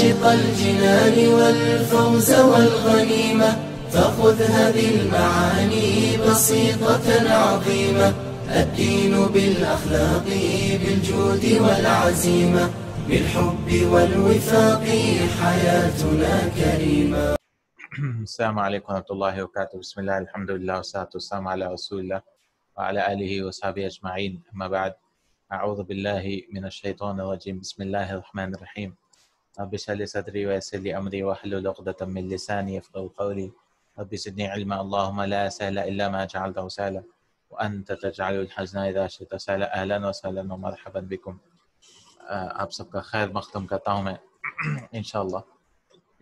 عاشق الجنان والفوز والغنيمة فخذ هذه المعاني بسيطة عظيمة. الدين بالأخلاق بالجود والعزيمة بالحب والوفاق حياتنا كريمة. السلام عليكم ورحمة الله وبركاته. بسم الله الحمد لله والصلاة والسلام على رسول الله وعلى آله وصحبه أجمعين. أما بعد، أعوذ بالله من الشيطان الرجيم. بسم الله الرحمن الرحيم. رب اشرح لي صدري ويسر لي أمري واحلل عقدة من لساني يفقهوا قولي. رب زدني علما. اللهم لا سهل إلا ما جعلته سهلا وأنت تجعل الحزن إذا شئت سهلا. أهلا وسهلا ومرحبا بكم. آپ سب کا خیر مختم کرتا ہوں میں انشاءاللہ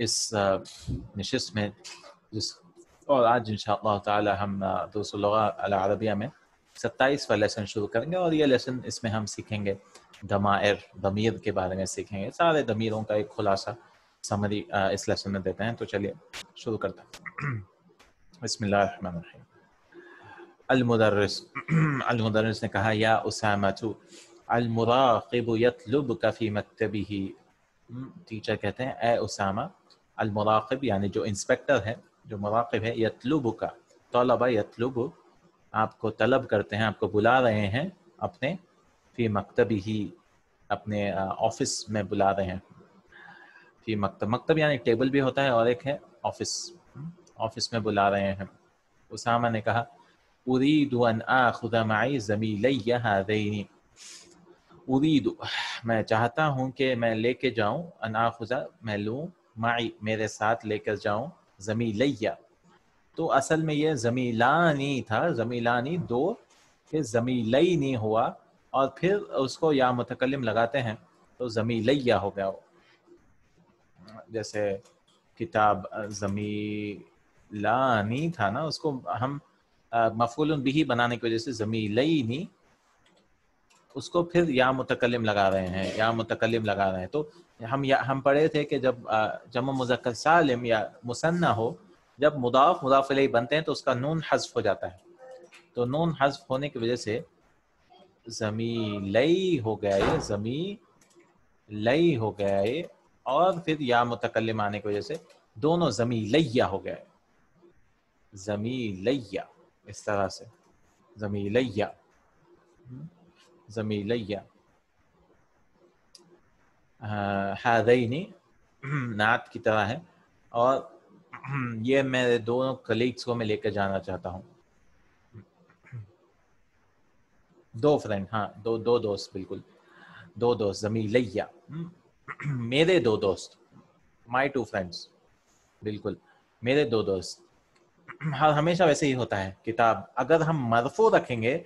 اس نشست میں اور آج انشاءاللہ تعالی ہم دروس اللغہ العربیہ میں 27واں لیسن شروع کریں گے، اور یہ لیسن اس میں ہم سیکھیں گے ضمیر کے بارے میں سیکھیں گے. سارے ضمیروں کا ایک خلاصہ سمری اس لیسن میں دیتے ہیں. تو چلیے شروع کرتے ہیں. بسم اللہ الرحمن الرحیم. المدرس نے کہا یا اسامہ المراقب یطلبک فی مکتبہ. ٹیچر کہتے ہیں اے اسامہ، المراقب یعنی جو انسپیکٹر ہے، جو مراقب ہے، یطلبک طلبہ یطلب، آپ کو طلب کرتے ہیں، آپ کو بلا رہے ہیں اپنے فی مکتبہ، اپنے آفس میں بلا رہے ہیں. فی مکتب، مکتب یعنی ٹیبل بھی ہوتا ہے اور ایک ہے آفس، آفس میں بلا رہے ہیں. اسامہ نے کہا اريد ان آخذ معي زميلي هذين. اريد میں چاہتا ہوں کہ میں لے کے جاؤں، ان آخذ میں لوں، معي میرے ساتھ لے کر جاؤں، زميلي تو اصل میں یہ زمیلانی تھا، زمیلانی دو، پھر زمیلینی ہوا اور پھر اس کو یا متکلم لگاتے ہیں تو زمیلیہ ہو گیا. جیسے کتاب زمیلانی تھا نا، اس کو ہم مفعول بہ بنانے کی وجہ سے زمیلینی، اس کو پھر یا متکلم لگا رہے ہیں، یا متکلم لگا رہے ہیں. تو ہم پڑھے تھے کہ جب جمع مذکر سالم یا مثنی ہو، جب مضاف مضاف الیہ بنتے ہیں تو اس کا نون حذف ہو جاتا ہے. تو نون حذف ہونے کی وجہ سے زمیلی ہو گیا، یہ زمیلی ہو گیا یہ، اور پھر یا متکلم آنے کی وجہ سے دونوں زمیلیہ ہو گئے، زمیلیہ اس طرح سے، زمیلیہ زمیلیہ. ہذینی نعت کی طرح ہے، اور یہ میرے دونوں کلیگس کو میں لے کے جانا چاہتا ہوں. دو فرینڈ، ہاں دو دوست، بالکل دو دوست، زمیلیہ میرے دو دوست، مائی ٹو فرینڈس، بالکل میرے دو دوست. ہمیشہ ویسے ہی ہوتا ہے. کتاب اگر ہم مرفوع رکھیں گے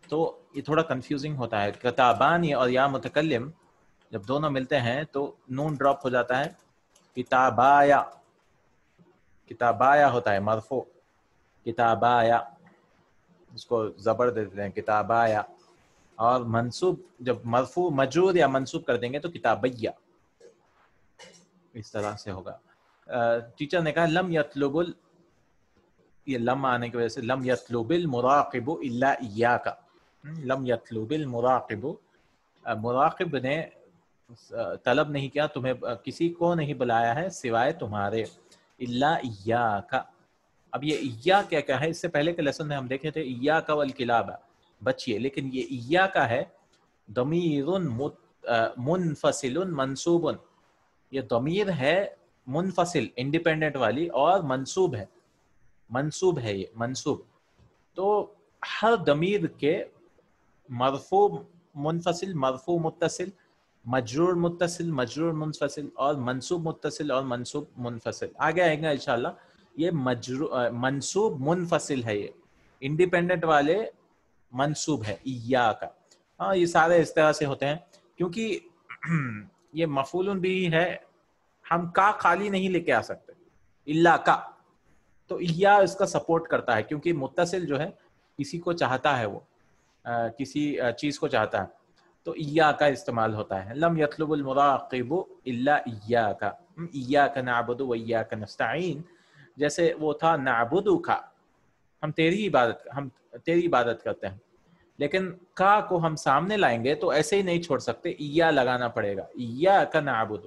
تو یہ تھوڑا کنفیوزنگ ہوتا ہے. کتابانی اور یا متکلم جب دونوں ملتے ہیں تو نون ڈراپ ہو جاتا ہے، کتابایا، کتابایا ہوتا ہے مرفوع، کتابایا اس کو زبر دے دیتے ہیں کتابایا. اور منصوب جب مرفوع مجرور یا منصوب کر دیں گے تو کتابیہ، اس طرح سے ہوگا. ٹیچر نے کہا لم یطلب، یہ لم آنے کی وجہ سے لم یطلب المراقب الا ایاک. لم یطلب المراقب، مراقب نے طلب نہیں کیا، تمہیں کسی کو نہیں بلایا ہے سوائے تمہارے، الا ایاک. اب یہ ایاک کیا ہے؟ اس سے پہلے کے لیسن میں ہم دیکھے تھے ایاک والکلاب، بچیے، لیکن یہ ایاک ہے ضمیر منفصل منصوب. یہ ضمیر ہے منفصل انڈیپینڈنٹ والی اور منصوب ہے، منصوب ہے یہ منصوب. تو ہر ضمیر کے مرفوع منفصل، مرفوع متصل، مجرور متصل، مجرور منفصل، اور منصوب متصل اور منصوب منفصل آگے آئیں گا انشاءاللہ. یہ منصوب منفصل ہے، یہ انڈیپینڈنٹ والے منصوب ہے ایاک. ہاں یہ سارے اس طرح سے ہوتے ہیں کیونکہ یہ مفعول بھی ہے، ہم کا خالی نہیں لے کے آ سکتے، الا کا. تو ایا اس کا سپورٹ کرتا ہے کیونکہ متصل جو ہے کسی کو چاہتا ہے، وہ کسی چیز کو چاہتا ہے، تو ایا کا استعمال ہوتا ہے. لم یطلب المراقب الا ایاک، ایاک نعبد و ایاک نستعین. جیسے وہ تھا نعبدک، ہم تیری عبادت کرتے ہیں، لیکن کا کو ہم سامنے لائیں گے تو ایسے ہی نہیں چھوڑ سکتے، ایا لگانا پڑے گا، ایاک نعبد،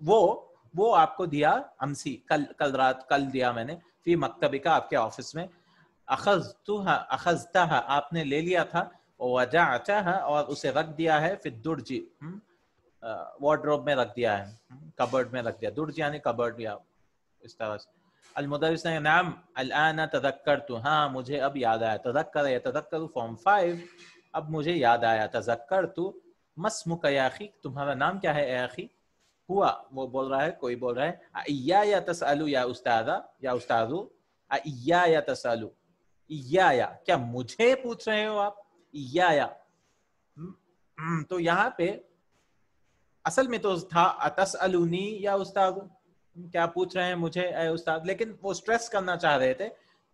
وہ آپ کو دیا امسی کل رات کل دیا میں نے فی مکتبک آپ کے آفس میں اخذتها آپ نے لے لیا تھا وجعتها اور اسے رکھ دیا ہے فی الدرج وارڈروب میں رکھ دیا ہے کبرڈ میں رکھ دیا درج یعنی کبرڈ یا اس طرح سے المدرس نے نعم الان تذکرت ہاں مجھے اب یاد آیا تذکر یتذکر فارم 5 اب مجھے یاد آیا تذکرت مسمک یا اخی تمہارا نام کیا ہے اے اخی ہوا وہ بول رہا ہے کوئی بول رہا ہے ایایا تسألو یا استاذہ یا استاذو ایایا تسألو ایایا کیا مجھے پوچھ رہے ہو آپ ایایا تو یہاں پہ اصل میں تو تھا اتسألونی یا استاذ کیا پوچھ رہے ہیں مجھے اے استاد لیکن وہ سٹریس کرنا چاہ رہے تھے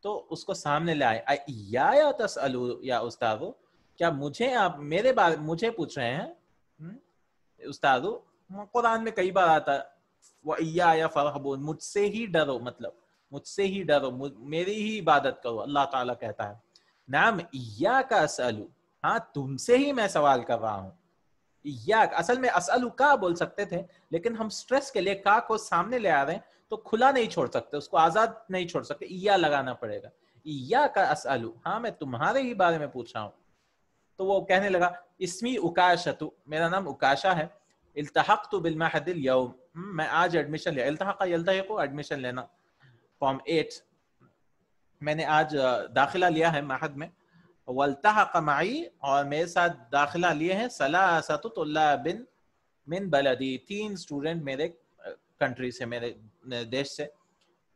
تو اس کو سامنے لے آئے ایایا تسألو یا استاذ کیا مجھے آپ میرے بارے مجھے پوچھ رہے ہیں استاد قرآن میں کئی بار آتا ہے وَإِيَّايَ فَارْهَبُونِ مجھ سے ہی ڈرو مطلب مجھ سے ہی ڈرو میری ہی عبادت کرو اللہ تعالیٰ کہتا ہے نعم ایاک اسألو ہاں تم سے ہی میں سوال کر رہا ہوں ایاک اصل میں اسألو کا بول سکتے تھے لیکن ہم سٹریس کے لیے کا کو سامنے لے آ رہے ہیں تو کھلا نہیں چھوڑ سکتے اس کو آزاد نہیں چھوڑ سکتے ایا لگانا پڑے گا ایاک اسألو ہاں میں تمہارے ہی بارے میں پوچھ رہا ہوں تو وہ کہنے لگا اسمی اکاشۃ میرا نام اکاشا ہے التحقت بالمعهد اليوم میں آج ایڈمیشن لیا التحق یلتحق ایڈمیشن لینا فارم 8 میں نے آج داخلہ لیا ہے معہد میں والتحق معی اور میرے ساتھ داخلہ لیے ہیں ثلاثۃ طلاب من بلدی 3 اسٹوڈنٹ میرے کنٹری سے میرے دیش سے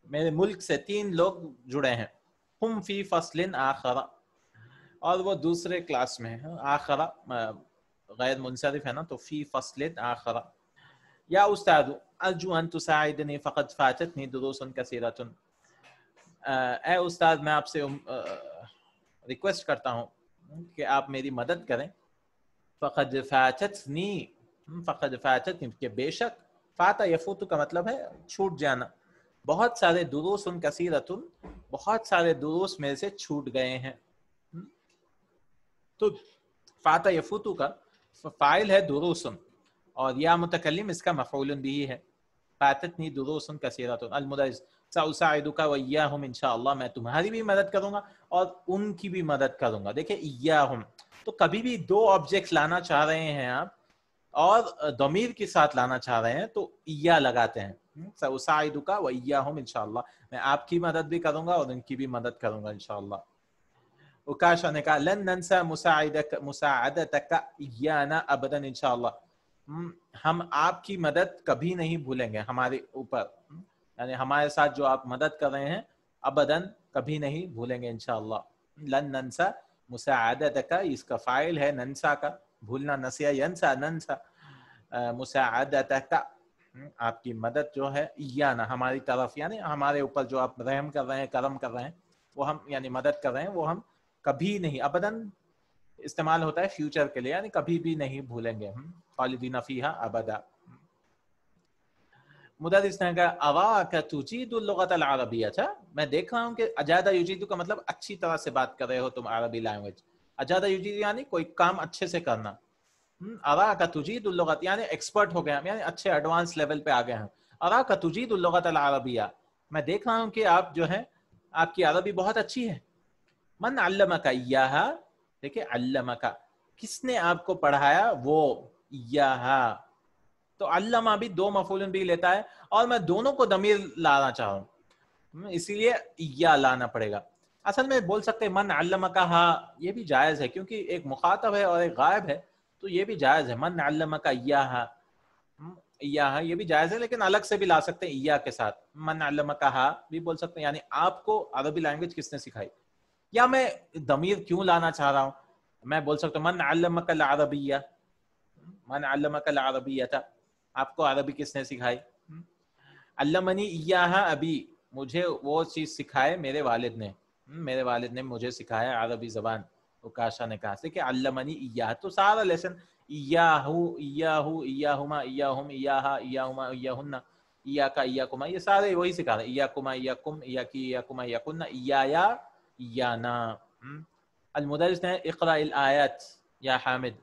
میرے ملک سے 3 لوگ جڑے ہیں ہم فی فصل آخر اور وہ دوسرے کلاس میں ہیں آخر غیر منصرف ہے نا تو فی فصل آخر یا استاد ارجو ان تساعدنی فقد فاتتنی دروس کثیرۃ اے استاد میں آپ سے ریکویسٹ کرتا ہوں کہ آپ میری مدد کریں فقد فاتتنی کہ بے شک فاتا یفوت کا مطلب ہے چھوٹ جانا بہت سارے دروس کثیرۃ بہت سارے دروس میرے سے چھوٹ گئے ہیں تو فاتا یفوت کا فاعل ہے دروس اور یا متکلم اس کا مفعول بھی ہے فاتتنی دروس کثیرۃ المدرس سأساعدک وإیاہم انشاءاللہ میں تمہاری بھی مدد کروں گا اور ان کی بھی مدد کروں گا دیکھیں ایاہم تو کبھی بھی 2 آبجیکٹس لانا چاہ رہے ہیں آپ اور ضمیر کے ساتھ لانا چاہ رہے ہیں تو ایا لگاتے ہیں سأساعدک وإیاہم انشاءاللہ میں آپ کی مدد بھی کروں گا اور ان کی بھی مدد کروں گا انشاءاللہ اکاشا نے کہا لن ننسى مساعدتک ایانا ابدا انشاءاللہ ہم آپ کی مدد کبھی نہیں بھولیں گے ہمارے اوپر یعنی ہمارے ساتھ جو آپ مدد کر رہے ہیں ابداً کبھی نہیں بھولیں گے انشاءاللہ لن ننسى مساعدتک اس کا فاعل ہے ننسا کا بھولنا نسیا ینسا ننسا مساعدتک آپ کی مدد جو ہے ایانا ہماری طرف یعنی ہمارے اوپر جو آپ رحم کر رہے ہیں کرم کر رہے ہیں وہ ہم یعنی مدد کر رہے ہیں وہ ہم کبھی نہیں ابداً استعمال ہوتا ہے فیوچر کے لیے یعنی کبھی بھی نہیں بھولیں گے خالدین فیہا ابدا مدرس نے کہا اراک تجید اللغۃ العربیہ میں دیکھ رہا ہوں کہ اجاد یجید کا مطلب اچھی طرح سے بات کر رہے ہو تم عربی لینگویج اجاد یجید یعنی کوئی کام اچھے سے کرنا اراک تجید اللغۃ یعنی ایکسپرٹ ہو گئے یعنی اچھے ایڈوانس لیول پہ آ گئے ہیں اراک تجید اللغۃ العربیہ میں دیکھ رہا ہوں کہ آپ جو ہے آپ کی عربی بہت اچھی ہے من علمک ایہا دیکھیں علمک کس نے آپ کو پڑھایا وہ ایہا تو علمہ بھی 2 مفعول بھی لیتا ہے اور میں دونوں کو ضمیر لانا چاہوں اسی لیے یا لانا پڑے گا اصل میں بول سکتے من علمک ہا یہ بھی جائز ہے کیونکہ ایک مخاطب ہے اور ایک غائب ہے تو یہ بھی جائز ہے من علمک ایہا ایہا یہ بھی جائز ہے لیکن الگ سے بھی لا سکتے ہیں ایہا کے ساتھ من علمک ہا بھی بول سکتے ہیں یعنی آپ کو عربی لینگویج کس نے سکھائی یا میں ضمیر کیوں لانا چاہ رہا ہوں میں بول سکتا ہوں من علمک العربیہ من علمک العربیہ آپ کو عربی کس نے سکھائی علمنی ایہا ابی مجھے وہ چیز سکھائے میرے والد نے مجھے سکھایا عربی زبان اکاشا نے کہا کہ علمنی ایہا تو سارا لیسن ایاہو ایاہو ایاہما ایاہم ایاہا ایاہما ایاہن ایاکا ایاکما یہ سارے وہی سکھا رہے ایاکما ایاکم ایاکی ایاکما ایاکن ایایا ایانا المدرس نے اقرأ الآیات یا حامد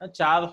4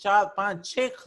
4 5 6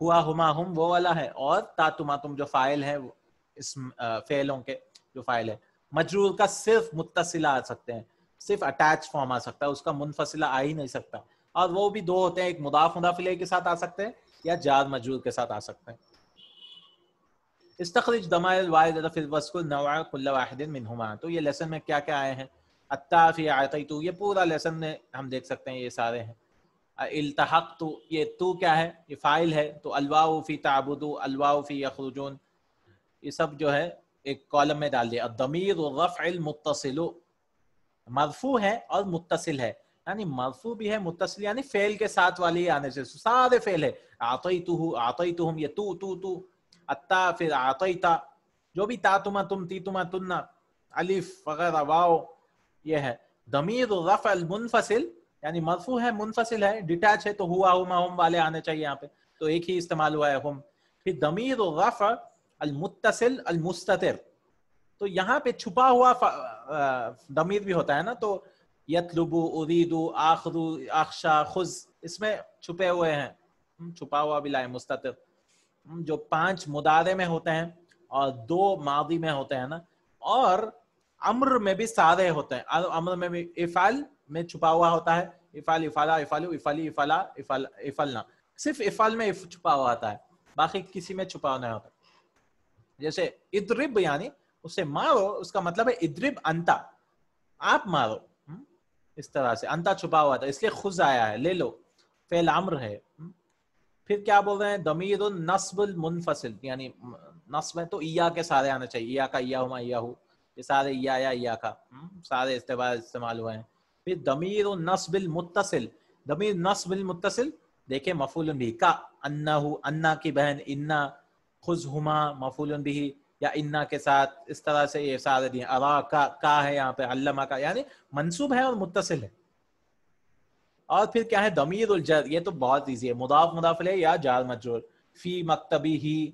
ہوا ہما ہم وہ والا ہے، اور تا تما تم جو فائل ہے اس فعلوں کے جو فائل ہے. مجرور کا صرف متصلہ آ سکتے ہیں، صرف اٹیچ فارم آ سکتا ہے، اس کا منفصلہ آ ہی نہیں سکتا. اور وہ بھی دو ہوتے ہیں، ایک مضاف مضاف الیہ کے ساتھ آ سکتے ہیں یا جار مجرور کے ساتھ آ سکتے ہیں. استخرج ضمائر الواردۃ فی الوصف نوع کل واحد منہما. تو یہ لیسن میں کیا کیا آئے ہیں؟ التافی اعطیت، یہ پورا لیسن میں ہم دیکھ سکتے ہیں یہ سارے ہیں. التحقت، یہ تو کیا ہے؟ یہ فاعل ہے. تو الواو فی تعبد، الواو فی یخرجون، یہ سب جو ہے ایک کالم میں ڈال دیا. الضمیر الرفع المتصل، مرفوع ہے اور متصل ہے، یعنی مرفوع بھی ہے متصل یعنی فعل کے ساتھ والی آنے سے سارے فعل ہے. اعطیتہ، اعطیتہم، یہ تو اتا، پھر اعطیتا، جو بھی تا تما تم، تی تما تننا، الف وغیرہ، واو، یہ ہے. ضمیر الرفع المنفصل یعنی مرفوع ہے منفصل ہے، ڈیٹیچ ہے، تو ہوا ہما ہم والے آنے چاہیے یہاں پہ، تو ایک ہی استعمال ہوا ہے ہم. پھر ضمیر الرفع المتصل المستتر، تو یہاں پہ چھپا ہوا ضمیر بھی ہوتا ہے نا، تو یطلب، ارید، آخذ، اخشا، خذ، اس میں چھپے ہوئے ہیں، چھپا ہوا بھی لائے مستتر. جو 5 مضارع میں ہوتے ہیں اور 2 ماضی میں ہوتے ہیں نا، اور امر میں بھی سارے ہوتے ہیں. امر میں بھی افعل میں چھپا ہوا ہوتا ہے، افعل، افعلا، افعلوا، افعلی، افعلا، افعلنا، صرف افعل میں چھپا ہوا ہوتا ہے، باقی کسی میں چھپا نہیں ہوتا. جیسے اضرب، یعنی اسے مارو، اس کا مطلب ہے اضرب انتا، آپ مارو، اس طرح سے. انتا چھپا ہوا تھا، اس لیے خذ آیا ہے، لے لو، فعل امر ہے. پھر کیا بول رہے ہیں؟ ضمیر النصب المنفصل، یعنی نصب ہے تو ایا کے سارے آنا چاہیے، ایا کا، ایاہما، ایاہو، یہ سارے ایا یا ایا کا سارے استعمال ہوئے ہیں. پھر ضمیر النصب المتصل، ضمیر نصب المتصل دیکھیں مفعول بھی کا، انہ، انا کی بہن انا، خذہما مفعول بھی یا انا کے ساتھ، اس طرح سے یہ سارے دیے. ارا کا ہے یہاں پہ، علمہ کا، یعنی منصوب ہے اور متصل ہے. اور پھر کیا ہے؟ ضمیر الجر، یہ تو بہت ایزی ہے، مضاف مضاف الیہ یا جار مجرور. فی مکتبی ہی،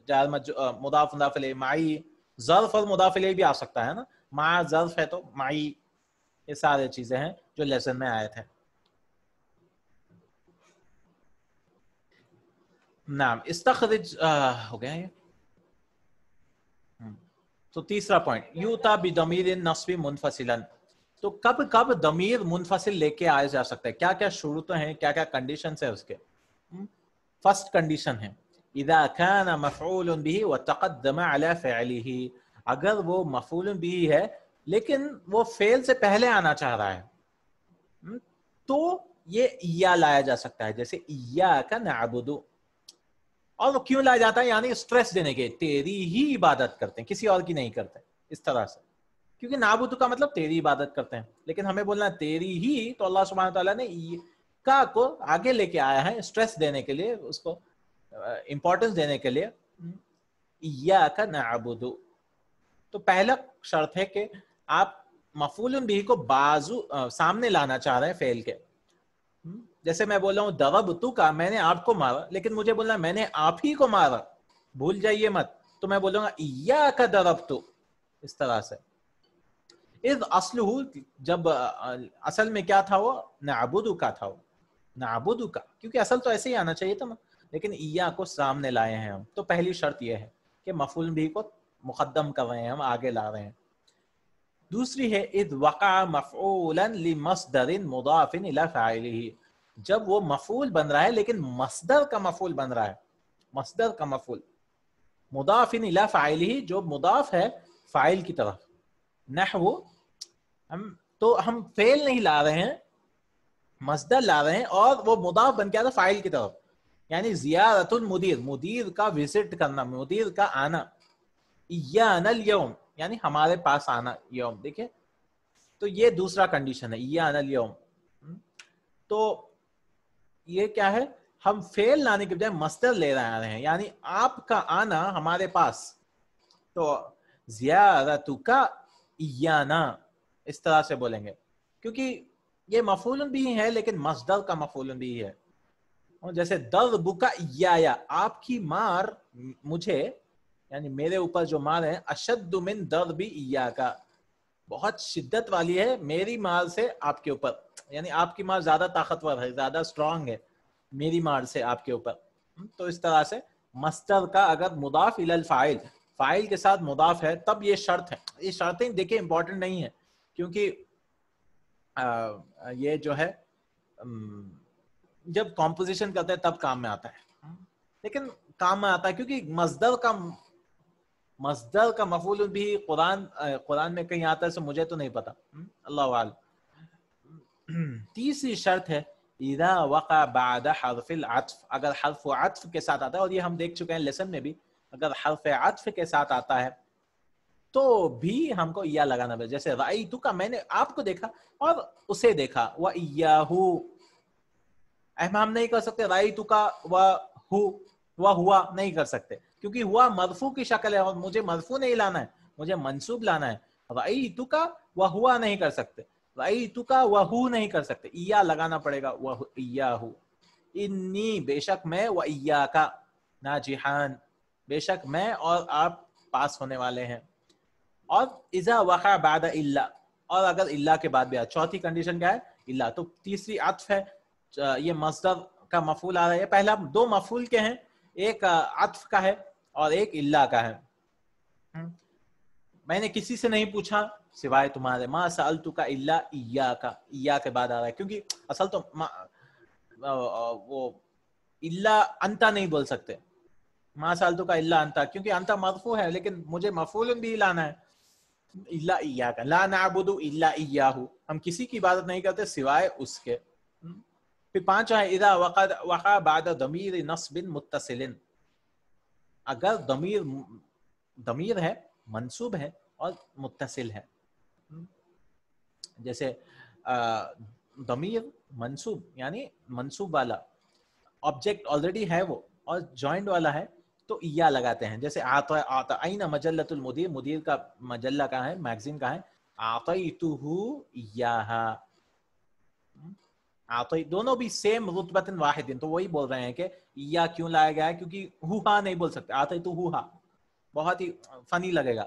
جار مضاف مضاف الیہ. معی، ظرف اور مضاف الیہ بھی آ سکتا ہے نا، مع ظرف ہے تو معی. یہ سارے چیزیں ہیں جو لیسن میں آئے تھے. نعم، استخرج ہو گیا یہ. تو تیسرا پوائنٹ، یوتا بضمیر النصب منفصلا، تو کب کب ضمیر منفصل لے کے آیا جا سکتا ہے؟ کیا کیا شروطیں ہیں، کیا کیا کنڈیشنز ہیں اس کے؟ فرسٹ کنڈیشن ہے اذا كان مفعول به وتقدم على فعله، اگر وہ مفعول به ہے لیکن وہ فعل سے پہلے آنا چاہ رہا ہے تو یہ یا لایا جا سکتا ہے. جیسے ایاک نعبد، اور وہ کیوں لایا جاتا ہے؟ یعنی اسٹریس دینے کے، تیری ہی عبادت کرتے ہیں، کسی اور کی نہیں کرتے، اس طرح سے. کیونکہ نعبد کا مطلب تیری عبادت کرتے ہیں، لیکن ہمیں بولنا ہے تیری ہی، تو اللہ سبحانہ تعالیٰ نے کا کو آگے لے کے آیا ہے اسٹریس دینے کے لیے، اس کو امپورٹنس دینے کے لیے. ایاک نعبد، تو پہلا شرط ہے کہ آپ مفعول بھی کو بازو سامنے لانا چاہ رہے ہیں فعل کے. جیسے میں بول رہا ہوں ضربت کا، میں نے آپ کو مارا، لیکن مجھے بولنا میں نے آپ ہی کو مارا، بھول جائیے مت، تو میں بولوں گا ایاک ضربت، اس طرح سے. اذ اصلہ، جب اصل میں کیا تھا؟ وہ نعبد کا تھا، وہ نعبد کا، کیونکہ اصل تو ایسے ہی آنا چاہیے تھا، لیکن ایا کو سامنے لائے ہیں ہم. تو پہلی شرط یہ ہے کہ مفعول بھی کو مقدم کر رہے ہیں، ہم آگے لا رہے ہیں. دوسری ہے اذ وقع مفعولا لمصدر مضاف الى فاعله، جب وہ مفعول بن رہا ہے لیکن مصدر کا مفعول بن رہا ہے، مصدر کا مفعول مضاف الى فاعله، جو مضاف ہے فاعل کی طرف. نحو، تو ہم فعل نہیں لا رہے ہیں، مصدر لا رہے ہیں، اور وہ مضاف بن کے آتا فاعل کی طرف. یعنی زیارت المدیر، مدیر کا وزٹ کرنا، مدیر کا آنا. ایانا اليوم، یعنی ہمارے پاس آنا، یوم، دیکھیں تو یہ دوسرا کنڈیشن ہے، ایانا اليوم. تو یہ کیا ہے؟ ہم فعل لانے کے بجائے مصدر لے رہے ہیں، یعنی آپ کا آنا ہمارے پاس. تو زیارتک ایانا، اس طرح سے بولیں گے، کیونکہ یہ مفعول بھی ہے لیکن مصدر کا مفعول بھی ہے. جیسے ضربک ایایا، آپ کی مار مجھے، یعنی میرے اوپر جو مار ہے، اشد من ضرب ایاک، بہت شدت والی ہے میری مار سے آپ کے اوپر، یعنی آپ کی مار زیادہ طاقتور ہے، زیادہ اسٹرانگ ہے میری مار سے آپ کے اوپر. تو اس طرح سے مصدر کا اگر مضاف الی الفاعل فاعل کے ساتھ مضاف ہے تب یہ شرط ہے. یہ شرطیں دیکھیں امپورٹنٹ نہیں ہے کیونکہ یہ جو ہے جب کمپوزیشن کرتے ہیں تب کام میں آتا ہے, لیکن کام میں آتا ہے کیونکہ مصدر کا مفعول بھی قرآن میں کہیں آتا ہے, سو مجھے تو نہیں پتا, اللہ اعلم. تیسری شرط ہے اذا وقع بعد حرف العطف, اگر حرف عطف کے ساتھ آتا ہے, اور یہ ہم دیکھ چکے ہیں لیسن میں بھی, اگر حرف عطف کے ساتھ آتا ہے تو بھی ہم کو یا لگانا پڑے. جیسے رأیتک, میں نے آپ کو دیکھا اور اسے دیکھا, وَإِيَّاهُ ہم نہیں کر سکتے رأیتک ہوا نہیں کر سکتے کیونکہ ہوا مرفوع کی شکل ہے اور مجھے مرفوع نہیں لانا ہے, مجھے منصوب لانا ہے. رأیتک وہوا نہیں کر سکتے, رأیتک وہو نہیں کر سکتے, ایا لگانا پڑے گا, وَإِيَّاهُ. انی بے شک میں, وَإِيَّاكَ ناجحان بے شک میں اور آپ پاس ہونے والے ہیں. اور اذا وقع بعد الا, اور اگر الا کے بعد بھی آئے, چوتھی کنڈیشن کیا ہے الا, تو تیسری عطف ہے, یہ مصدر کا مفعول آ رہا ہے. پہلا دو مفعول کے ہیں, ایک عطف کا ہے اور ایک الا کا ہے. میں نے کسی سے نہیں پوچھا سوائے تمہارے, ما سألتک الا ایاک, ایا کے بعد آ رہا ہے کیونکہ اصل تو وہ الا انتا نہیں بول سکتے, ما سألتک الا انتا, کیونکہ انتا مرفوع ہے لیکن مجھے مفعول بھی لانا ہے, الا ایاک, لا نعبد الا ایاہ, ہم کسی کی عبادت نہیں کرتے سوائے اس کے. پھر پانچواں ہے اذا وقع بعد ضمیر نصب متصل, اگر ضمیر ہے منصوب ہے اور متصل ہے. جیسے ضمیر منصوب یعنی منصوب والا, آبجیکٹ آلریڈی ہے وہ اور جوائنٹ والا ہے تو ایا لگاتے ہیں. جیسے آتا این مجلۃ المدیر, مدیر کا مجلہ کہاں ہے, میگزین کہاں ہے, اعطیتہ ایاہا. دونوں بھی سیم رتبۃ واحد, تو وہی بول رہے ہیں کہ یا کیوں لایا گیا ہے, کیونکہ ہوا نہیں بول سکتے, اعطیتہ ہوا بہت ہی فنی لگے گا,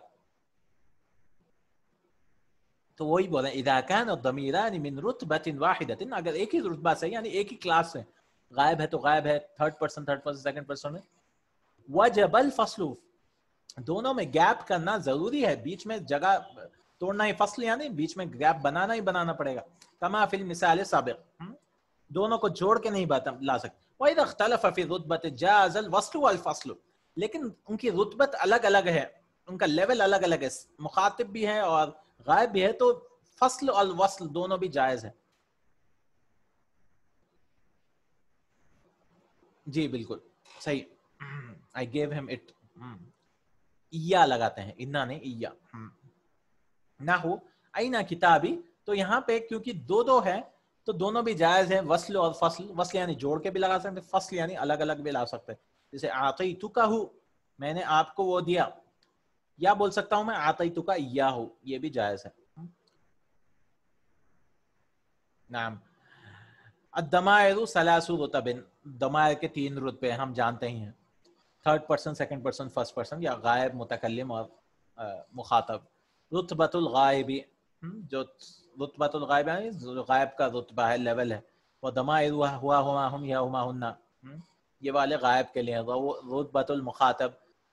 تو وہی بول رہے ہیں اذا كان الضميران من رتبۃ واحدۃ, اگر ایک ہی رتبہ سے یعنی ایک ہی کلاس سے, غائب ہے تو غائب ہے, تھرڈ پرسن سیکنڈ پرسن میں, وجب الفصل, دونوں میں گیپ کرنا ضروری ہے, بیچ میں جگہ توڑنا ہی فصل, یعنی بیچ میں گیپ بنانا ہی بنانا پڑے گا. کما فی المثال السابق, دونوں کو جوڑ کے نہیں لا سکتے. وَإِذَا اخْتَلَفَ فِي الرُّتْبَةِ جَازَ الْوَصْلُ وَالْفَصْلُ, لیکن ان کی رتبت الگ الگ ہے, ان کا لیول الگ الگ ہے, مخاطب بھی ہے اور غائب بھی ہے, تو فصل اور وصل دونوں بھی جائز ہے. جی بالکل صحیح, I gave him it, ایا لگاتے ہیں, انا نہیں ایا. نحو این کتابی, تو یہاں پہ کیونکہ دو ہے تو دونوں بھی جائز ہیں, وصل اور فصل. وصل یعنی جوڑ کے بھی لگا سکتے, فصل یعنی الگ الگ بھی لا سکتے. جیسے اعطیتک, میں نے آپ کو وہ دیا, یا بول سکتا ہوں میں اعطیتک ایاہ, یہ بھی جائز ہے. نعم. الضمائر ثلاث رتب, ضمائر کے 3 رتبے ہم جانتے ہی ہیں, third person, second person, first person, یا غائب, متکلم اور مخاطب. رتبۃ الغائب, جو رتبۃ الغائب ہے غائب کا رتبہ ہے, لیول ہے. وہ ضمائر ہوا ہما ہم یا ہما ہننا, یہ والے غائب کے لیے. رتبۃ المخاطب,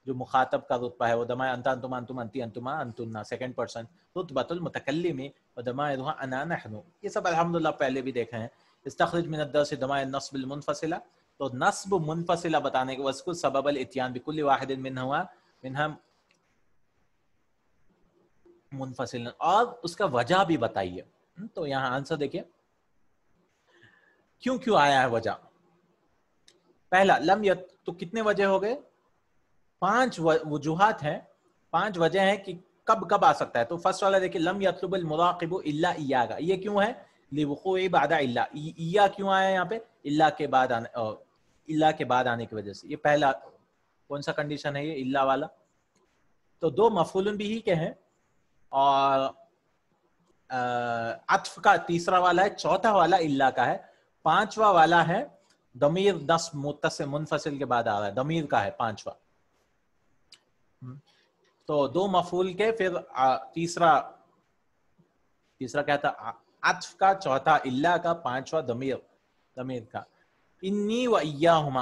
جو مخاطب کا رتبہ ہے, وہ ضمائر انت انتما انتم انتی انتما انتن, سیکنڈ پرسن. رتبۃ المتکلم و ضمائرها انا نحن, یہ سب الحمدللہ پہلے بھی دیکھے ہیں. استخرج من الدرس ضمائر نصب المنفصلہ, تو نصب منفصلہ بتانے کے وذکر سبب الاتیان بکل واحد منہا منفصل, اور اس کا وجہ بھی بتائیے. تو یہاں آنسر دیکھیے کیوں آیا ہے وجہ. پہلا لم تو کتنے وجہ ہو گئے, 5 وجوہات ہیں, 5 وجہ ہیں کہ کب آ سکتا ہے. تو فرسٹ والا دیکھیے, لم یطلب المراقب الا ایاک, یہ کیوں ہے, لوقوع بعد الا, ایا کیوں آیا یہاں پہ, الا کے بعد آنے کی وجہ سے. یہ پہلا کون سا کنڈیشن ہے, یہ الا والا. تو 2 مفعول بھی ہی کے ہیں, اور عطف کا تیسرا والا ہے, چوتھا والا الا کا ہے, 5واں والا ہے ضمیر نصب متصل منفصل کے بعد آ رہا ہے, ضمیر کا ہے 5واں. تو 2 مفعول کے, پھر تیسرا کیا تھا, عطف کا, چوتھا الا کا, 5واں ضمیر کا. انی و ایاہما,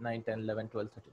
9 10 11 12 13,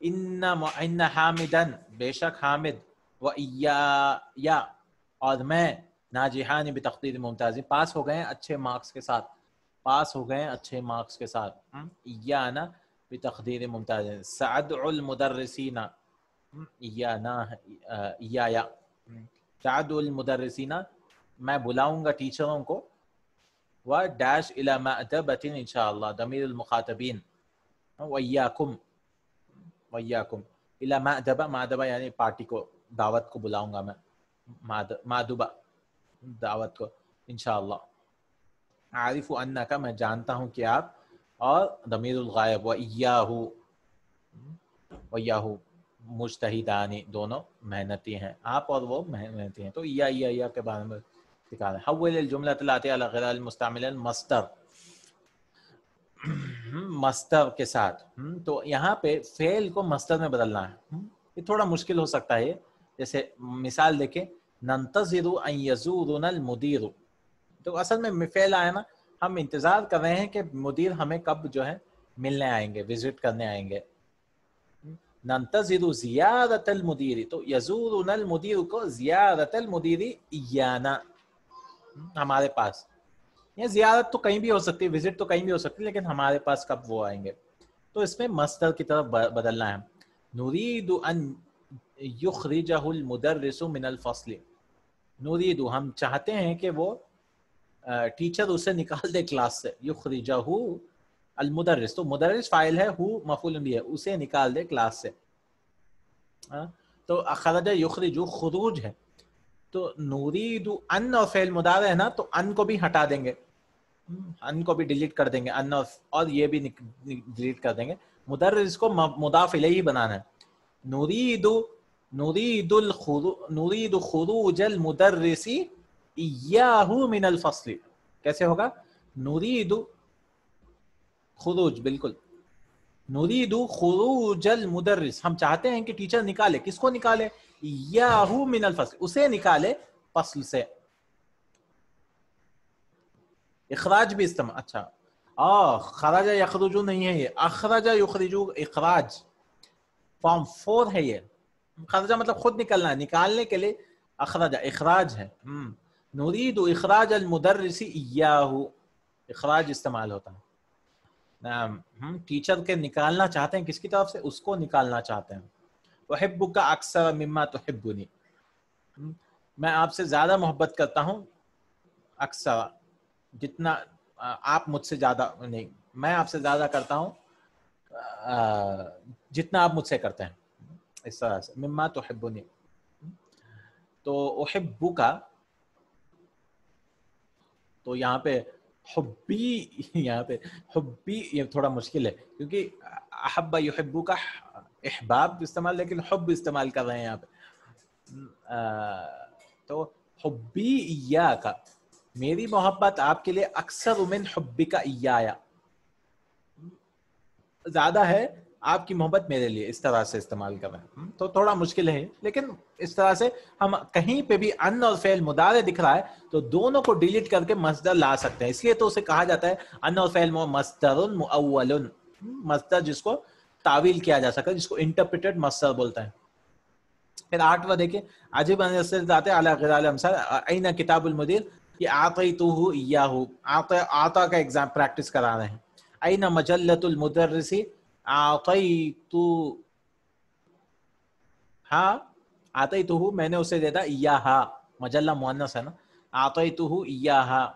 ان حامدن بے شک حامد و یا اور میں ناجحان بتقدیر ممتاز پاس ہو گئے اچھے مارکس کے ساتھ، پاس ہو گئے اچھے مارکس کے ساتھ. ایانا بتقدیر ممتاز. سأدعو المدرسین یا سأدعو المدرسین میں بلاؤں گا ٹیچروں کو، و ڈیش الی مأدبۃ انشاءاللہ ضمیر المخاطبین وإیاکم الی مأدبہ یعنی پارٹی کو، دعوت کو بلاؤں گا میں، مادبہ دعوت کو انشاءاللہ. عارف انک میں جانتا ہوں کہ آپ، اور ضمیر الغائب وإیاہ مجتہدانی دونوں محنتی ہیں، آپ اور وہ محنتی ہیں. تو یا کے بارے میں سکھا رہے ہیں. حول الجملۃ الآتیہ علی غیر المستعمل مصدر کے ساتھ. تو یہاں پہ فعل کو مصدر میں بدلنا ہے. یہ تھوڑا مشکل ہو سکتا ہے. جیسے مثال دیکھیں، ننتظر ان یزورنا المدیر. تو اصل میں فعل آیا نا، ہم انتظار کر رہے ہیں کہ مدیر ہمیں کب جو ہے ملنے آئیں گے، وزٹ کرنے آئیں گے. ننتظر زیارت المدیر، تو یزورنا المدیر کو زیارت المدیر ایانا ہمارے پاس. یہ زیارت تو کہیں بھی ہو سکتی ہے، وزٹ تو کہیں بھی ہو سکتی ہے، لیکن ہمارے پاس کب وہ آئیں گے. تو اس میں مصدر کی طرف بدلنا ہے. نريد ان یخرجہ المدرس من الفصل. نريد ہم چاہتے ہیں کہ وہ ٹیچر اسے نکال دے کلاس سے. یخرجہ المدرس، تو مدرس فاعل ہے، ہو مفعول بھی ہے، اسے نکال دے کلاس سے. تو خرج یخرج خروج ہے، تو نريد ان اور فعل مضارع ہے نا، تو ان کو بھی ہٹا دیں گے، ان کو بھی ڈیلیٹ کر دیں گے، ان اور یہ بھی ڈیلیٹ کر دیں گے. مدرس کو مضاف الیہ بنانا ہے. نريد خروج المدرس ایاہ من الفصل. کیسے ہوگا؟ نريد خروج، بالکل، نريد خروج المدرس، ہم چاہتے ہیں کہ ٹیچر نکالے، کس کو نکالے؟ ایاہ من الفصل، اسے نکالے فصل سے. اخراج بھی استعمال، اچھا خراج یخرجو نہیں ہے، یہ اخرج یخرجو اخراج فارم 4 ہے. یہ خرجہ مطلب خود نکلنا ہے، نکالنے کے لیے اخرج اخراج ہے. نريد اخراج المدرس ایاہ، اخراج استعمال ہوتا ہے. ٹیچر کے نکالنا چاہتے ہیں، کس کی طرف سے؟ اس کو نکالنا چاہتے ہیں. احبک اکثر مما تحبنی، میں آپ سے زیادہ محبت کرتا ہوں، اکثر جتنا آپ مجھ سے زیادہ نہیں، میں آپ سے زیادہ کرتا ہوں جتنا آپ مجھ سے کرتے ہیں. اس طرح سے مما تحبنی. تو احبک، تو یہاں پہ حبی، یہاں پہ حبی یہ تھوڑا مشکل ہے، کیونکہ احب یحبو کا احباب استعمال، لیکن حب استعمال کر رہے ہیں یہاں پہ. تو حبی ایاک، میری محبت آپ کے لیے اکثر من حبک ایایا، زیادہ ہے آپ کی محبت میرے لیے، اس طرح سے استعمال کر رہے ہیں. تو تھوڑا مشکل ہے، لیکن اس طرح سے ہم کہیں پہ بھی ان اور فعل مضارع دکھ رہا ہے تو دونوں کو ڈیلیٹ کر کے مصدر لا سکتے ہیں. اس لیے تو اسے کہا جاتا ہے ان اور فعل مصدر مؤول، مصدر جس کو تعویل کیا جا سکتا ہے، جس کو انٹرپریٹڈ مصدر بولتے ہیں. پھر 8واں دیکھیں، عجیب ان یستدعی علی غیر الامثال این کتاب المدیر، یہ اعطیتہ ایاہ، آتا کا ایگزام پریکٹس کرا رہے ہیں. این مجلۃ المدرس اعطیتہ، اعطیتہ میں نے اسے دے دا، ایاہ مجلہ مؤنث ہے نا، اعطیتہ ایاہ.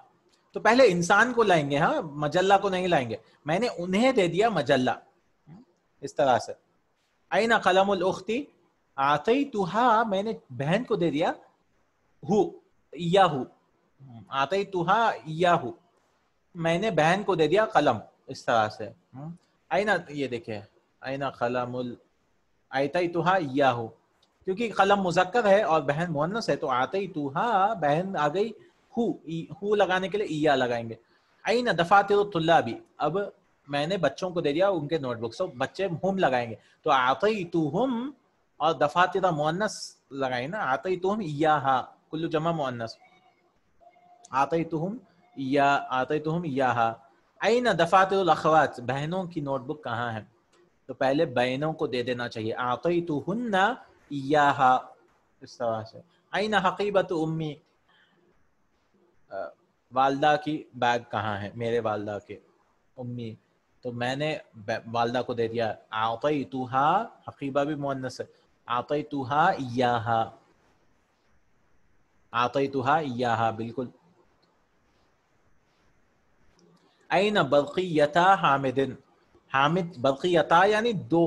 تو پہلے انسان کو لائیں گے، مجلہ کو نہیں لائیں گے. میں نے انہیں دے دیا مجلہ، اس طرح سے. این قلم الاخت اعطیتها، میں نے بہن کو دے دیا، ایاہ، اعطیتها ایاہ، میں نے بہن کو دے دیا قلم، اس طرح سے. این، یہ دیکھیں، این قلم اعطیتها ایاہ، کیونکہ قلم مذکر ہے اور بہن مؤنث ہے تو اعطیتها بہن آ گئی، ہو لگانے کے لیے ایاہ لگائیں گے. این دفاتر الطلاب، اب میں نے بچوں کو دے دیا ان کے نوٹ بکس، تو بچے ہم لگائیں گے تو اعطیتهم، اور دفاتر مؤنث لگائیں نا، اعطیتهم ایاہ، کل جمع مؤنث، اعطیتهم ایاہ. این دفاتر الاخوات، بہنوں کی نوٹ بک کہاں ہے؟ تو پہلے بہنوں کو دے دینا چاہیے. اعطیتہن ایہا اس طرح سے. این حقیبۃ امی والدہ کی بیگ کہاں ہے؟ میرے والدہ کے. امی تو میں نے والدہ کو دے دیا. اعطیتہا حقیبہ بھی مؤنث ہے. اعطیتہا ایہا اعطیتہا ایہا بالکل. این بقیتا حامد حامد بقیتا یعنی دو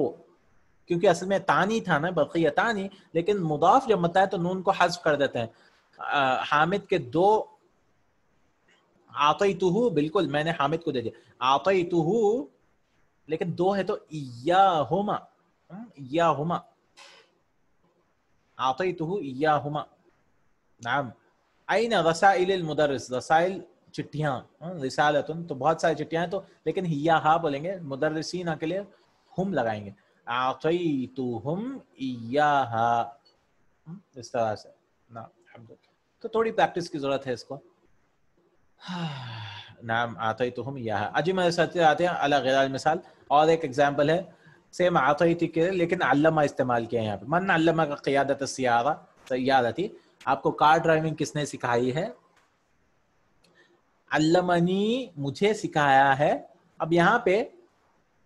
کیونکہ اصل میں تانی تھا نا بقیتانی لیکن مضاف جب متا ہے تو نون کو حذف کر دیتے ہیں. حامد کے دو اعطیتہ بالکل میں نے حامد کو دے دیا. اعطیتہ لیکن دو ہے تو ایاہما ایاہما اعطیتہ ایاہما. نعم. این رسائل المدرس رسائل چٹھیاں رسالتن تو بہت ساری چٹھیاں ہیں تو لیکن ہا بولیں گے مدرسین کے لیے ہم لگائیں گے. اعطیتہم ایاہا اس طرح سے. نعم تو تھوڑی پریکٹس کی ضرورت ہے اس کو. نعم اعطیتہم ایاہا. اجی میرے ساتھ آتے ہیں علی غیر المثال. اور ایک ایگزامپل ہے سیم اعطیت کے لیکن علمہ استعمال کیا ہے یہاں پہ. من علمہ کا قیادت السیارہ سیارتی. آپ کو کار ڈرائیونگ کس نے سکھائی ہے؟ علمنی مجھے سکھایا ہے. اب یہاں پہ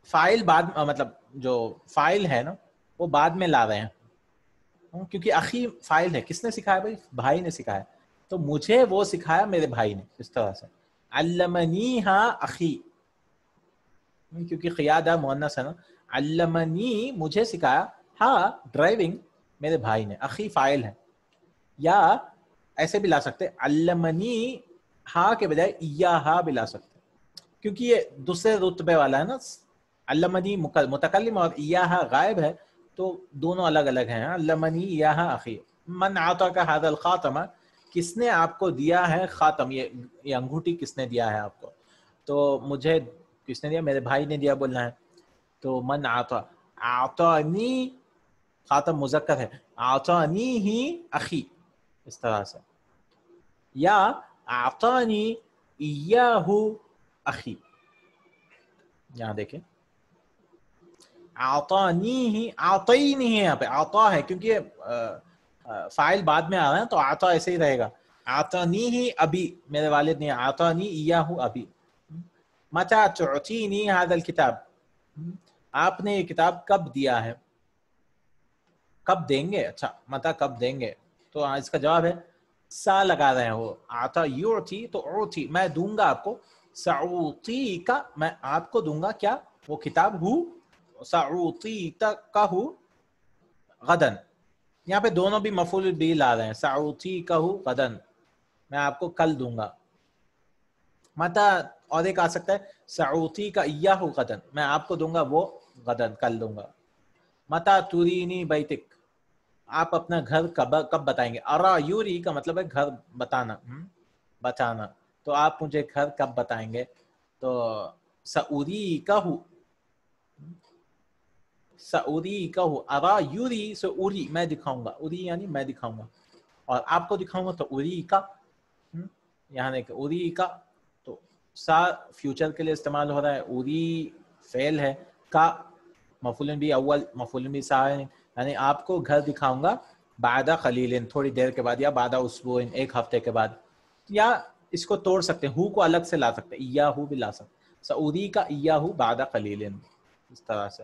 فائل بعد مطلب جو فائل ہے نا وہ بعد میں لا رہے ہیں کیونکہ اخی فائل ہے. کس نے سکھایا بھائی؟ بھائی نے سکھایا. تو مجھے وہ سکھایا میرے بھائی نے. اس طرح سے علمنی ہاں اخی کیونکہ قیادہ مؤنث ہے نا. علمنی مجھے سکھایا ہاں ڈرائیونگ میرے بھائی نے. اخی فائل ہے. یا ایسے بھی لا سکتے علمنی ہا کے بجائے ایاہا بھی لا سکتے کیونکہ یہ دوسرے رتبے والا ہے نا. علمنی متکلم اور ایاہا غائب ہے تو دونوں الگ الگ ہیں. علمنی ایاہا اخی. من اعطاک ھذا الخاتم کس نے آپ کو دیا ہے خاتم یہ انگوٹھی کس نے دیا ہے آپ کو؟ تو مجھے کس نے دیا؟ میرے بھائی نے دیا بولنا ہے. تو من اعطا اعطانی خاتم مذکر ہے. اعطانی ہی اخی اس طرح سے. یا اعطانی ایاہ اخی. یہاں دیکھیں اعطانی ہی اعطینی ہے یہاں پہ اعطا ہے کیونکہ فائل بعد میں آ رہا ہے تو اعطا ایسے ہی رہے گا. اعطانی ہی ابھی میرے والد نے. اعطانی ایاہ ابھی. متى تعطینی ھذا الکتاب آپ نے یہ کتاب کب دیا ہے؟ کب دیں گے. اچھا متا کب دیں گے تو اس کا جواب ہے سا لگا رہے ہیں وہ. آتا یعطی تو اعطی میں دوں گا آپ کو. ساعطیک میں آپ کو دوں گا کیا وہ کتاب ہو. ساعطیک ہو غدن. یہاں پہ دونوں بھی مفعول بھی لا رہے ہیں. ساعطیک غدن میں آپ کو کل دوں گا. متا اور ایک آ سکتا ہے ساعطیک ایاہ غدن میں آپ کو دوں گا وہ غدن کل دوں گا. متا ترینی بیتک آپ اپنا گھر کب بتائیں گے. ارا یوری کا مطلب ہے گھر بتانا بتانا. تو آپ مجھے گھر کب بتائیں گے؟ تو سأریکہ سأریکہ ارا یوری سے اری میں دکھاؤں گا. اری یعنی میں دکھاؤں گا اور آپ کو دکھاؤں گا تو اریکہ. یہاں دیکھ اریکہ تو سا فیوچر کے لیے استعمال ہو رہا ہے. اری فعل ہے کا مفعول بھی اول مفعول بھی سا ہے یعنی آپ کو گھر دکھاؤں گا بعد قلیل تھوڑی دیر کے بعد یا بعد اسبوع ایک ہفتے کے بعد. یا اس کو توڑ سکتے ہیں ہو کو الگ سے لا سکتے ہیں ایاہو بھی لا سکتے ہیں. سعودی کا ایاہو بعد قلیل اس طرح سے.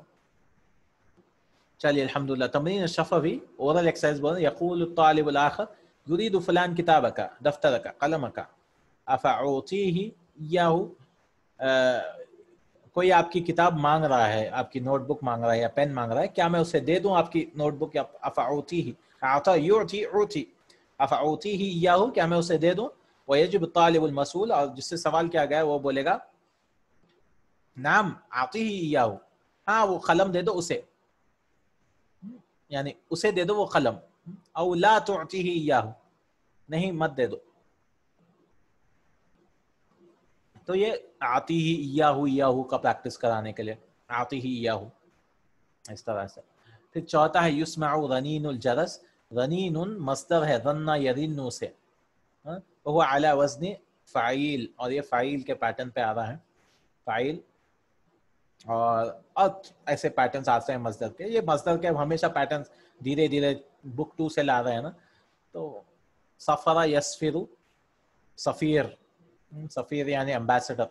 چلیے الحمدللہ. تمرین الشفوی اورل ایکسرسائز بول رہے. یقول الطالب الاخر یرید فلان کتابک دفترک قلمک افاعطیہ ایاہو. کوئی آپ کی کتاب مانگ رہا ہے آپ کی نوٹ بک مانگ رہا ہے یا پین مانگ رہا ہے کیا میں اسے دے دوں آپ کی نوٹ بک؟ یا افاعطیہ اعطا یعطی اعطی افاعطیہ ایاہو کیا میں اسے دے دوں؟ ویجب الطالب المسئول اور جس سے سوال کیا گیا وہ بولے گا نعم اعطیہ ایاہو ہاں وہ قلم دے دو اسے یعنی اسے دے دو وہ قلم. او لا تعطیہ ایاہو نہیں مت دے دو. تو یہ آتیہ ایاہو ایاہو کا پریکٹس کرانے کے لیے آتیہ ایاہو اس طرح سے. پھر چوتھا ہے یسمع رنین الجرس. رنین مصدر ہے رن یرن سے وہ علی وزن فاعل اور یہ فاعل کے پیٹرن پہ آ رہا ہے. فاعل اور ایسے پیٹرنس آتے ہیں مصدر کے. یہ مصدر کے ہمیشہ پیٹرنس دھیرے دھیرے بک 2 سے لا رہے ہیں نا. تو سفر یسفر, سفیر, سفیر یعنی امبیسڈر.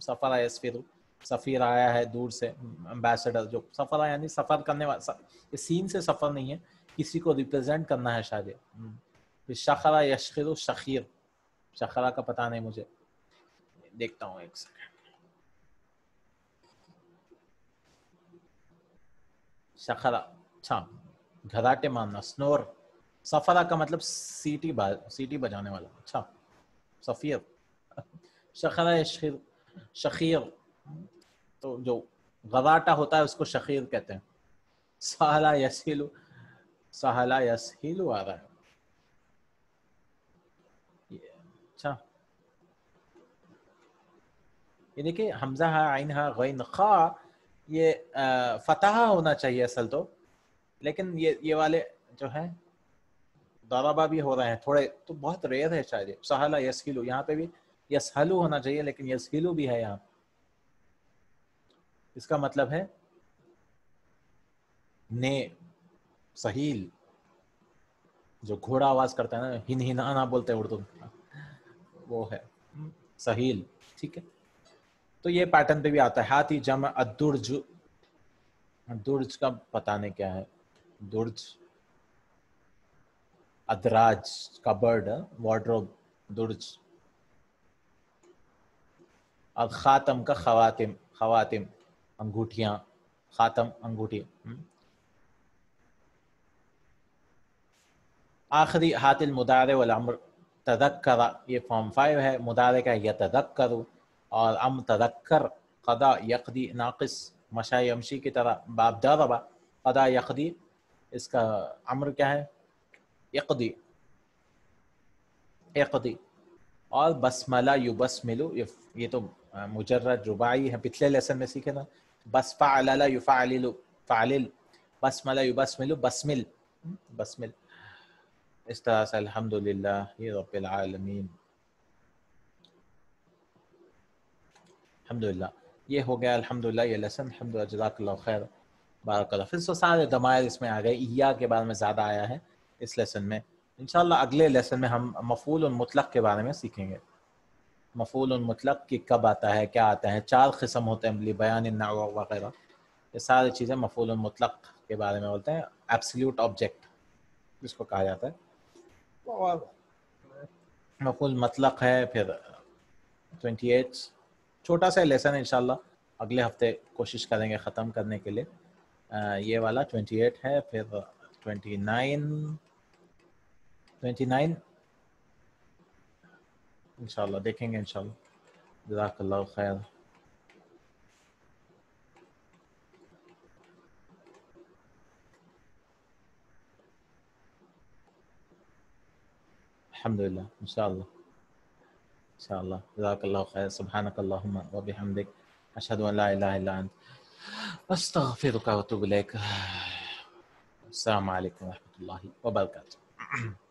سفر یسفر, سفیر آیا ہے دور سے, امبیسڈر جو سفر یعنی سفر کرنے والا. یہ سین سے سفر نہیں ہے, کسی کو ریپرزینٹ کرنا ہے شاید. شخرا یشخر, شخیر, شخرا کا پتہ نہیں مجھے, دیکھتا ہوں ایک سیکنڈ. شخرا, اچھا گھراٹے مارنا, سنور. سفرا کا مطلب سیٹی بجانے والا. اچھا سفیر. شخرا یشخر, شخیر تو جو غراٹہ ہوتا ہے اس کو شخیر کہتے ہیں. سہلا یسہلو, سہلا یسہلو آ رہا ہے. اچھا یہ دیکھیں حمزہ ہا, عین ہا, غین خا, یہ فتح ہونا چاہیے اصل تو, لیکن یہ والے جو ہیں ضربہ بھی ہو رہے ہیں تھوڑے, تو بہت ریئر ہے شاید. سہلا یسہلو, یہاں پہ بھی یسہلو ہونا چاہیے لیکن یسہلو بھی ہے یہاں. اس کا مطلب ہے نے, سہیل, جو گھوڑا آواز کرتا ہے نا, ہن ہنانا بولتے ہیں اردو, وہ ہے سہیل. ٹھیک ہے, تو یہ پیٹرن پہ بھی آتا ہے. ہاتھی جمع الدرج, درج کا پتہ نہیں کیا ہے. درج, ادراج کا برڈ, وارڈروب, درج. اور خاتم کا خواتم, خواتم انگوٹھیاں, خاتم انگوٹھی. آخری ہاتھ المدارع والامر, تذکر یہ فارم 5 ہے, مدارع کا یتذکر, اور ام تذکر, قضا یقضی ناقص, مشا یمشی کی طرح. باب ضرب, قضا یقضی, اس کا امر کیا ہے, یقضی, یقضی. اور بسملہ یبسملو, یہ تو مجرد رباعی ہے, پچھلے لیسن میں سیکھے نا. بس فعلل یفعلل, فعلل, بسملہ یبسملو, بسمل, بسمل. اس طرح سے الحمدللہ رب العالمین. الحمدللہ یہ ہو گیا الحمدللہ یہ لیسن. الحمدللہ, جزاک اللہ خیر, بارک اللہ. پھر سارے ضمائر اس میں آ گئے, ایا کے بارے میں زیادہ آیا ہے اس لیسن میں. انشاءاللہ اگلے لیسن میں ہم مفعول مطلق کے بارے میں سیکھیں گے. مفعول مطلق کی کب آتا ہے, کیا آتا ہے, 4 قسم ہوتے ہیں, بیان النحو وغیرہ. یہ ساری چیزیں مفعول مطلق کے بارے میں بولتے ہیں. ایبسلیوٹ آبجیکٹ جس کو کہا جاتا ہے, اور مفعول مطلق ہے. پھر 28 چھوٹا سا لیسن انشاءاللہ اگلے ہفتے کوشش کریں گے ختم کرنے کے لیے. یہ والا 28 ہے. پھر 29 انشاءاللہ دیکھیں گے انشاءاللہ. جزاک اللہ خیر. الحمدللہ انشاءاللہ, انشاءاللہ. جزاک اللہ خیر. سبحانک اللہم و بحمدک, اشہد ان لا الہ الا انت, استغفرک و اتوب الیک. السلام علیکم و رحمۃ اللہ وبرکاتہ.